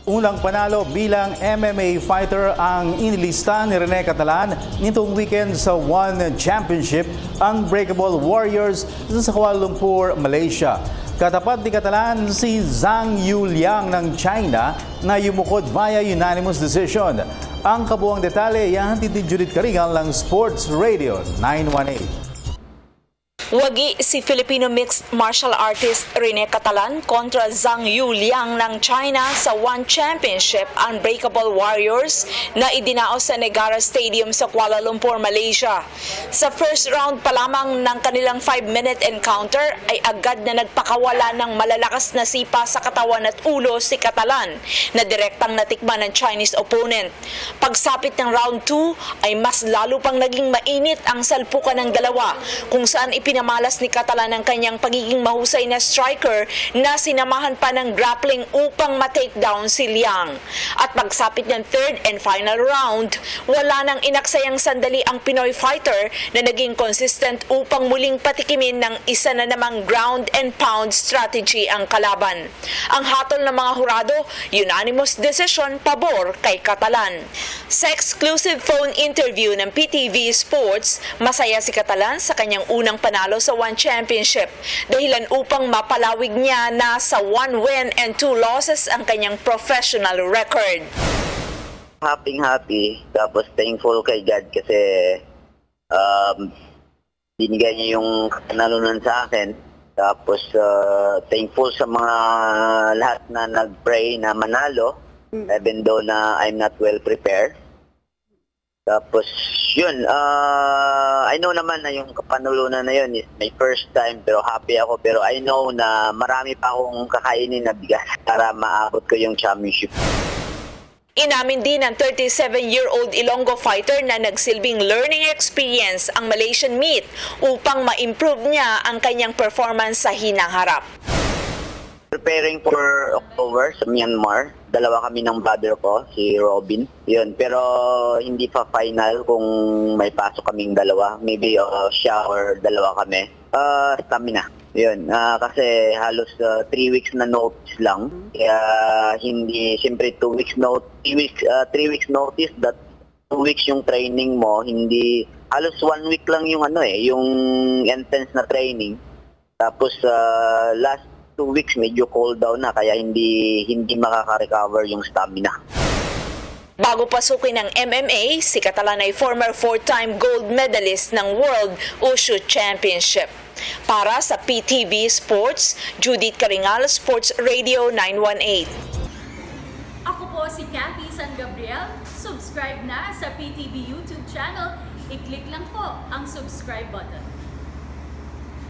Unang panalo bilang MMA fighter ang inilista ni Rene Catalan nitong weekend sa One Championship Unbreakable Warriors sa Kuala Lumpur, Malaysia. Katapat ni Catalan si Zhang Yuliang ng China na yumukod via unanimous decision. Ang kabuang detalye yan ni Judith Karingal ng Sports Radio 918. Wagi si Filipino mixed martial artist Rene Catalan kontra Zhang Yuliang ng China sa One Championship Unbreakable Warriors na idinaos sa Negara Stadium sa Kuala Lumpur, Malaysia. Sa first round pa lamang ng kanilang 5-minute encounter ay agad na nagpakawala ng malalakas na sipa sa katawan at ulo si Catalan na direktang natikman ng Chinese opponent. Pagsapit ng round 2 ay mas lalo pang naging mainit ang salpukan ng dalawa kung saan pinamalas ni Catalan ang kanyang pagiging mahusay na striker na sinamahan pa ng grappling upang ma-takedown si Liang. At pagsapit ng third and final round, wala nang inaksayang sandali ang Pinoy fighter na naging consistent upang muling patikimin ng isa na namang ground and pound strategy ang kalaban. Ang hatol ng mga hurado, unanimous decision pabor kay Catalan. Sa exclusive phone interview ng PTV Sports, masaya si Catalan sa kanyang unang panalo sa One Championship dahilan upang mapalawig niya na sa 1 win and 2 losses ang kanyang professional record. Happy, tapos thankful kay God kasi binigay niya yung kanalunan sa akin. Tapos thankful sa mga lahat na nag-pray na manalo even though na I'm not well prepared. Tapos yun, I know naman na yung kapanulunan na yun is my first time pero happy ako. Pero I know na marami pa akong kakainin na bigas para maabot ko yung championship. Inamin din ng 37-year-old Ilonggo fighter na nagsilbing learning experience ang Malaysian meet upang ma-improve niya ang kanyang performance sa hinaharap. Preparing for October sa Myanmar. Dalawa kami ng brother ko, si Robin. Yun, pero hindi pa final kung may pasok kaming dalawa. Maybe siya or dalawa kami. Stamina. Yun, kasi halos 3 weeks na notice lang. Kaya hindi, siyempre 3 weeks notice that 2 weeks yung training mo, hindi, halos 1 week lang yung yung intense na training. Tapos last 2 weeks medyo cool down na kaya hindi makaka-recover yung stamina. Bago pasukin ng MMA, si Catalan ay former 4-time gold medalist ng World Wushu Championship. Para sa PTV Sports, Judith Karingal, Sports Radio 918. Ako po si Cathy San Gabriel. Subscribe na sa PTV YouTube channel. I-click lang po ang subscribe button.